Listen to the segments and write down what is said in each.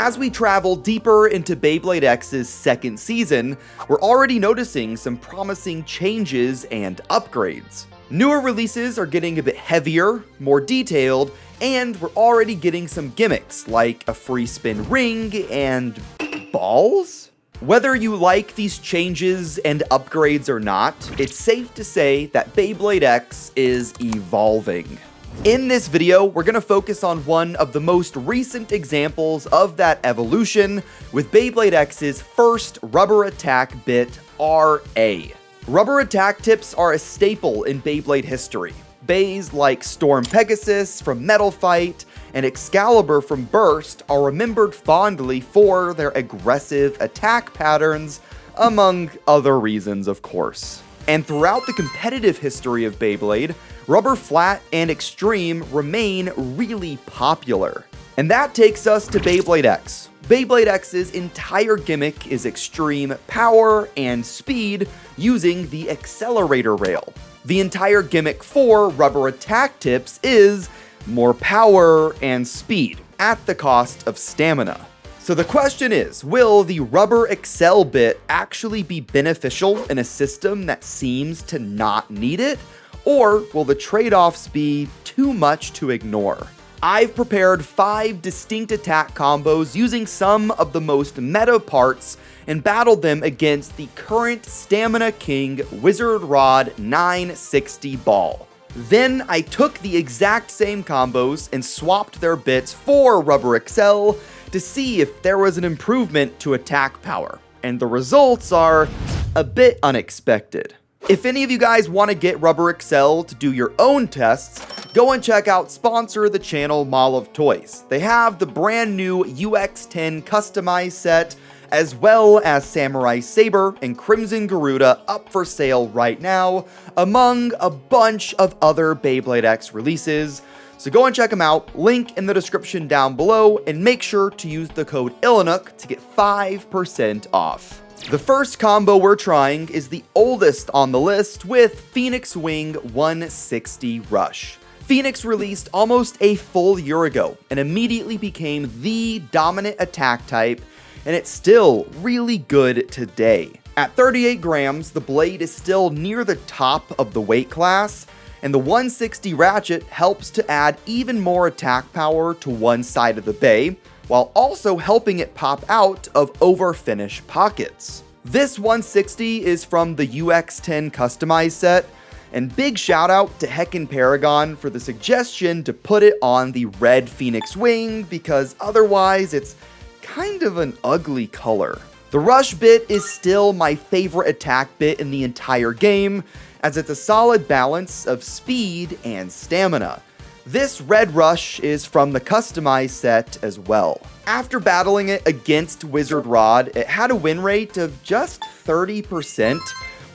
as we travel deeper into Beyblade X's second season, we're already noticing some promising changes and upgrades. Newer releases are getting a bit heavier, more detailed, and we're already getting some gimmicks like a free spin ring and balls? Whether you like these changes and upgrades or not, it's safe to say that Beyblade X is evolving. In this video, we're going to focus on one of the most recent examples of that evolution with Beyblade X's first rubber attack bit, RA. Rubber attack tips are a staple in Beyblade history. Beys like Storm Pegasus from Metal Fight and Excalibur from Burst are remembered fondly for their aggressive attack patterns, among other reasons, of course. And throughout the competitive history of Beyblade, Rubber Flat and Extreme remain really popular. And that takes us to Beyblade X. Beyblade X's entire gimmick is extreme power and speed using the accelerator rail. The entire gimmick for rubber attack tips is more power and speed at the cost of stamina. So the question is, will the rubber excel bit actually be beneficial in a system that seems to not need it? Or will the trade-offs be too much to ignore? I've prepared 5 distinct attack combos using some of the most meta parts and battled them against the current Stamina King Wizard Rod 960 ball. Then I took the exact same combos and swapped their bits for Rubber Excel to see if there was an improvement to attack power. And the results are a bit unexpected. If any of you guys want to get Rubber Excel to do your own tests, go and check out sponsor of the channel, Mall of Toys. They have the brand new UX10 customized set, as well as Samurai Saber and Crimson Garuda up for sale right now, among a bunch of other Beyblade X releases. So go and check them out, link in the description down below, and make sure to use the code ilinnuc to get 5% off. The first combo we're trying is the oldest on the list with Phoenix Wing 160 Rush. Phoenix released almost a full year ago and immediately became the dominant attack type, and it's still really good today. At 38 grams, the blade is still near the top of the weight class, and the 160 ratchet helps to add even more attack power to one side of the bay, while also helping it pop out of over-finish pockets. This 160 is from the UX10 customized set, and big shout out to Heckin' Paragon for the suggestion to put it on the red Phoenix Wing, because otherwise it's kind of an ugly color. The Rush bit is still my favorite attack bit in the entire game, as it's a solid balance of speed and stamina. This Red Rush is from the customized set as well. After battling it against Wizard Rod, it had a win rate of just 30%,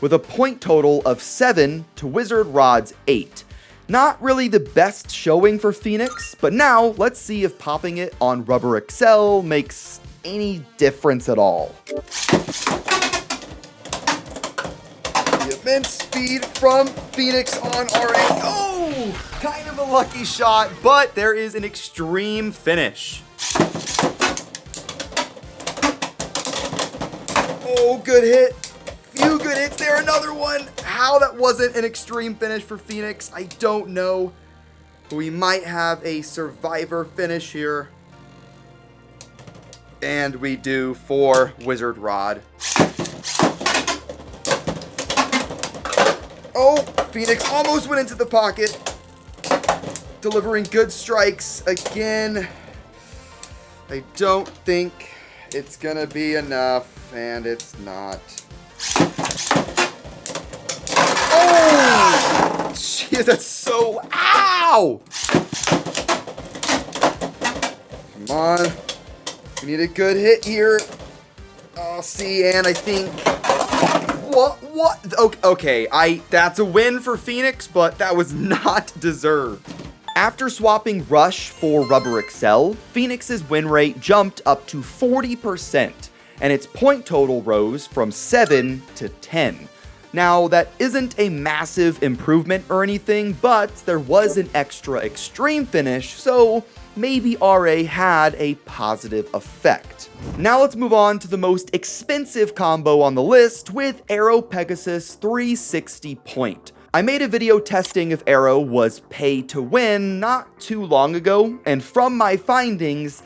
with a point total of 7 to Wizard Rod's 8. Not really the best showing for Phoenix, but now let's see if popping it on Rubber Excel makes any difference at all. The immense speed from Phoenix on RA. Oh, kind of a lucky shot, but there is an extreme finish. Oh, good hit. Few good hits there. Another one. How that wasn't an extreme finish for Phoenix, I don't know. We might have a survivor finish here. And we do for Wizard Rod. Oh, Phoenix almost went into the pocket. Delivering good strikes again. I don't think it's gonna be enough, and it's not. Oh! Jeez, that's so... Ow! Come on. We need a good hit here. Oh, see, and I think... What? Okay, that's a win for Phoenix, but that was not deserved. After swapping Rush for Rubber Excel, Phoenix's win rate jumped up to 40%, and its point total rose from 7 to 10. Now, that isn't a massive improvement or anything, but there was an extra extreme finish, so maybe RA had a positive effect. Now let's move on to the most expensive combo on the list with Aero Pegasus 360 Point. I made a video testing if Aero was pay to win not too long ago, and from my findings,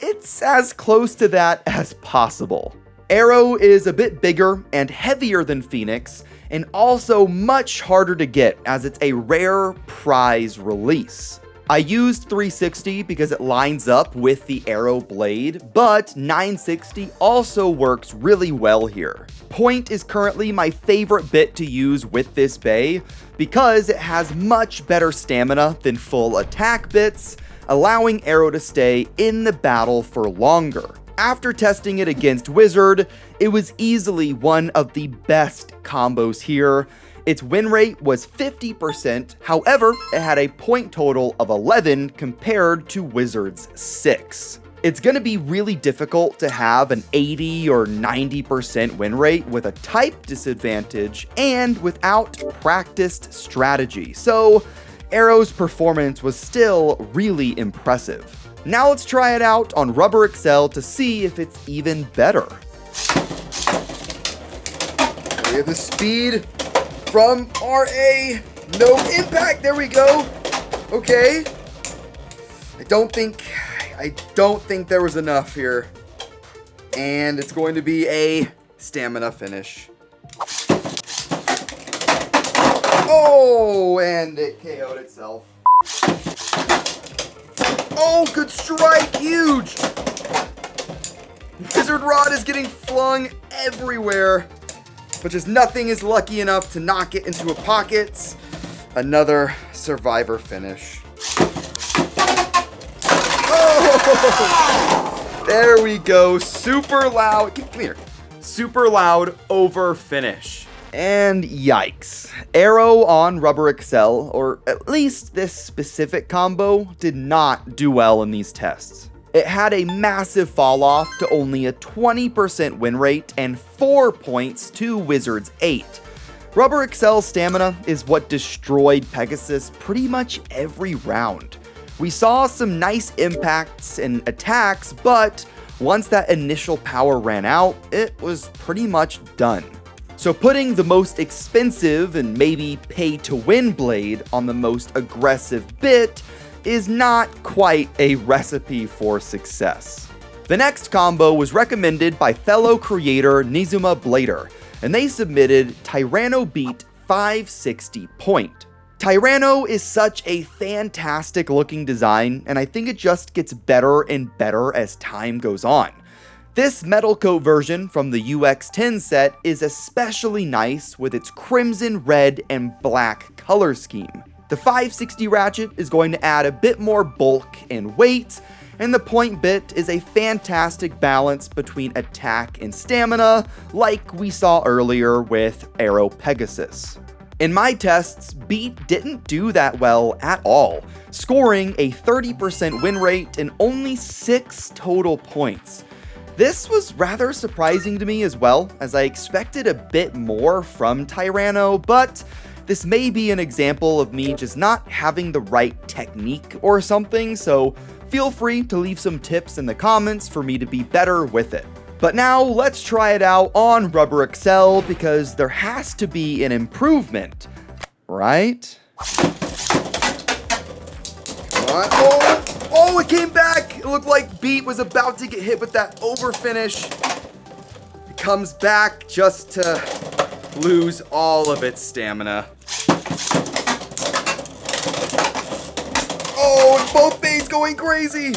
it's as close to that as possible. Aero is a bit bigger and heavier than Phoenix, and also much harder to get as it's a rare prize release. I used 360 because it lines up with the Aero blade, but 960 also works really well here. Point is currently my favorite bit to use with this bay because it has much better stamina than full attack bits, allowing Aero to stay in the battle for longer. After testing it against Wizard, it was easily one of the best combos here. Its win rate was 50%, however, it had a point total of 11 compared to Wizard's 6. It's going to be really difficult to have an 80 or 90% win rate with a type disadvantage and without practiced strategy, so Aero's performance was still really impressive. Now let's try it out on Rubber XL to see if it's even better. We have the speed from RA, no impact, there we go. Okay, I don't think there was enough here. And it's going to be a stamina finish. Oh, and it KO'd itself. Oh, good strike, huge. Wizard Rod is getting flung everywhere, but just nothing is lucky enough to knock it into a pocket. Another survivor finish. Oh, there we go. Super loud. Come here. Super loud over finish. And yikes. Aero on Rubber XL, or at least this specific combo, did not do well in these tests. It had a massive fall off to only a 20% win rate and 4 points to Wizard's 8. Rubber XL's stamina is what destroyed Pegasus pretty much every round. We saw some nice impacts and attacks, but once that initial power ran out, it was pretty much done. So putting the most expensive and maybe pay-to-win blade on the most aggressive bit is not quite a recipe for success. The next combo was recommended by fellow creator Nizuma Blader, and they submitted Tyrano Beat 560 Point. Tyrano is such a fantastic looking design, and I think it just gets better and better as time goes on. This metal coat version from the UX10 set is especially nice with its crimson, red, and black color scheme. The 560 ratchet is going to add a bit more bulk and weight, and the point bit is a fantastic balance between attack and stamina, like we saw earlier with Aero Pegasus. In my tests, Beat didn't do that well at all, scoring a 30% win rate and only 6 total points. This was rather surprising to me as well, as I expected a bit more from Tyrano, but this may be an example of me just not having the right technique or something, so feel free to leave some tips in the comments for me to be better with it. But now let's try it out on Rubber XL because there has to be an improvement, right? Come on. Oh, it came back. It looked like Beat was about to get hit with that over finish. It comes back just to lose all of its stamina. Oh, and both beys going crazy.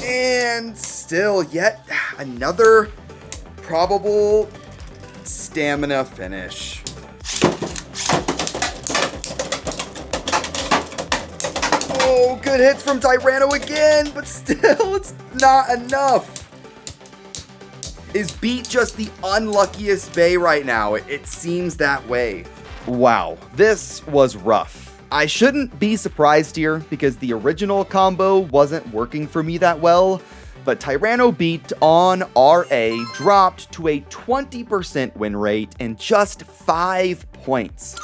And still yet another probable stamina finish. Oh, good hits from Tyrano again, but still it's not enough. Is Beat just the unluckiest bey right now? It seems that way. Wow, this was rough. I shouldn't be surprised here because the original combo wasn't working for me that well, but Tyrano Beat on RA dropped to a 20% win rate and just 5 points.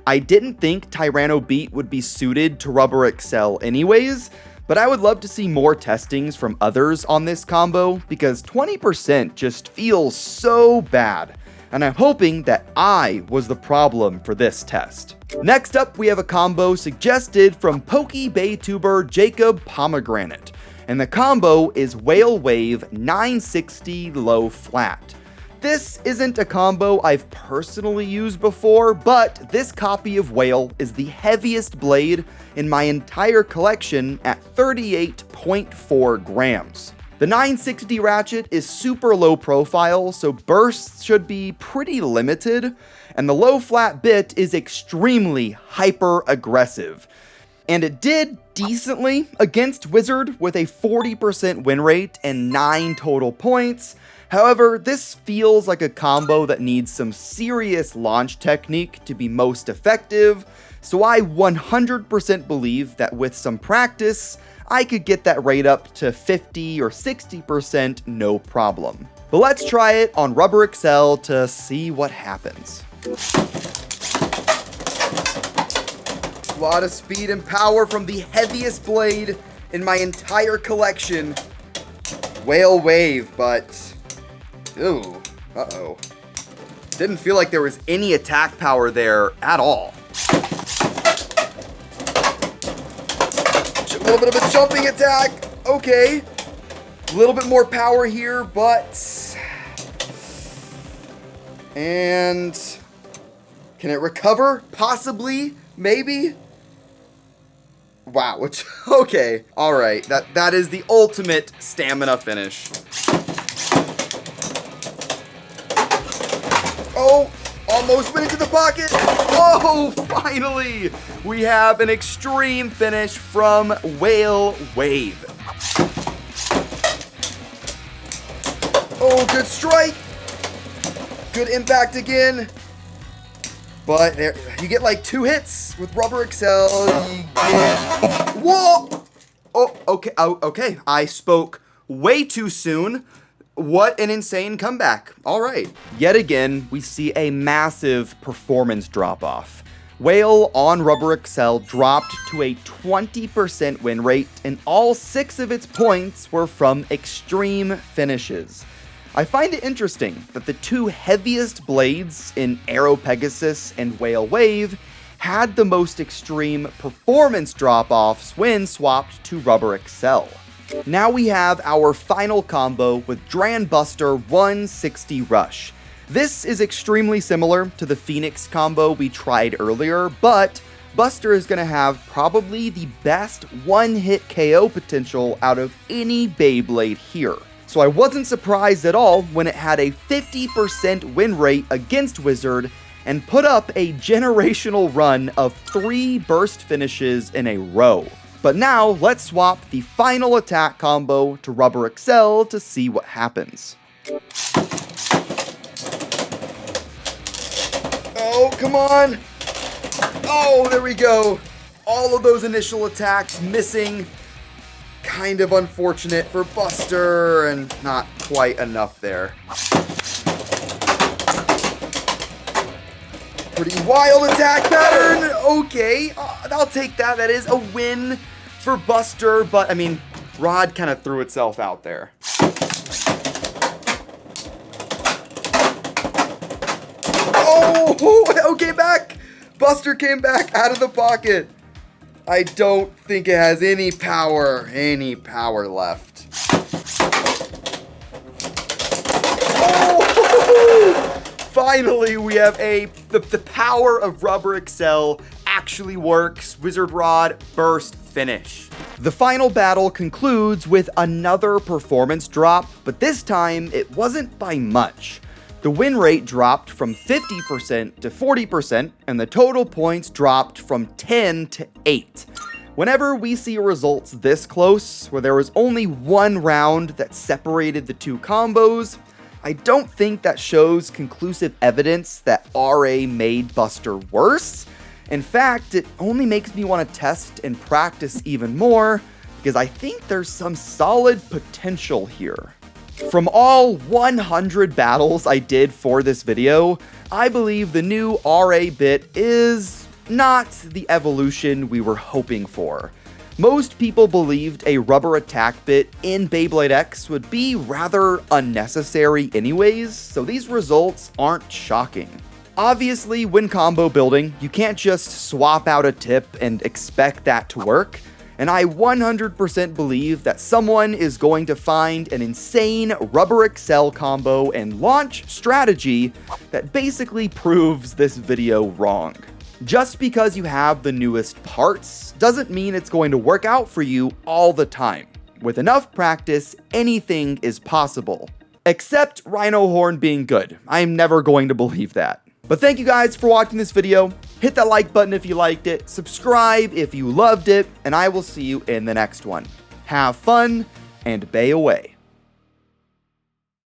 I didn't think Tyrano Beat would be suited to Rubber Excel anyways, but I would love to see more testings from others on this combo because 20% just feels so bad, and I'm hoping that I was the problem for this test. Next up, we have a combo suggested from PokeBayTuber Jacob Pomegranate, and the combo is Whale Wave 960 Low Flat. This isn't a combo I've personally used before, but this copy of Whale is the heaviest blade in my entire collection at 38.4 grams. The 960 ratchet is super low profile, so bursts should be pretty limited, and the low flat bit is extremely hyper aggressive. And it did decently against Wizard with a 40% win rate and 9 total points. However, this feels like a combo that needs some serious launch technique to be most effective, so I 100% believe that with some practice, I could get that rate up to 50 or 60% no problem. But let's try it on Rubber Excel to see what happens. A lot of speed and power from the heaviest blade in my entire collection. Whale Wave, but... ooh, uh-oh. Didn't feel like there was any attack power there at all. A little bit of a jumping attack. Okay. A little bit more power here, but... and... can it recover? Possibly? Maybe? Wow. Okay. Alright. That is the ultimate stamina finish. Oh, almost went into the pocket. Oh, finally, we have an extreme finish from Whale Wave. Oh, good strike. Good impact again. But there, you get like 2 hits with Rubber Excel. Whoa. Oh, okay. Oh, okay. I spoke way too soon. What an insane comeback. All right. Yet again, we see a massive performance drop-off. Whale on Rubber Excel dropped to a 20% win rate, and all 6 of its points were from extreme finishes. I find it interesting that the 2 heaviest blades in Aero Pegasus and Whale Wave had the most extreme performance drop-offs when swapped to Rubber Excel. Now we have our final combo with Driger Buster 160 Rush. This is extremely similar to the Phoenix combo we tried earlier, but Buster is going to have probably the best one-hit KO potential out of any Beyblade here. So I wasn't surprised at all when it had a 50% win rate against Wizard and put up a generational run of 3 burst finishes in a row. But now, let's swap the final attack combo to Rubber Excel to see what happens. Oh, come on! Oh, there we go! All of those initial attacks missing. Kind of unfortunate for Buster, and not quite enough there. Pretty wild attack pattern. Okay, I'll take that. That is a win for Buster, but I mean, Rod kind of threw itself out there. Oh, okay, back. Buster came back out of the pocket. I don't think it has any power left. Oh! Finally, we have the power of Rubber Excel actually works. Wizard Rod burst finish. The final battle concludes with another performance drop, but this time it wasn't by much. The win rate dropped from 50% to 40%, and the total points dropped from 10 to 8. Whenever we see results this close, where there was only 1 round that separated the 2 combos, I don't think that shows conclusive evidence that RA made Buster worse. In fact, it only makes me want to test and practice even more, because I think there's some solid potential here. From all 100 battles I did for this video, I believe the new RA bit is not the evolution we were hoping for. Most people believed a rubber attack bit in Beyblade X would be rather unnecessary anyways, so these results aren't shocking. Obviously, when combo building, you can't just swap out a tip and expect that to work, and I 100% believe that someone is going to find an insane rubber excel combo and launch strategy that basically proves this video wrong. Just because you have the newest parts doesn't mean it's going to work out for you all the time. With enough practice, anything is possible. Except Rhino Horn being good. I am never going to believe that. But thank you guys for watching this video. Hit that like button if you liked it, subscribe if you loved it, and I will see you in the next one. Have fun, and bay away.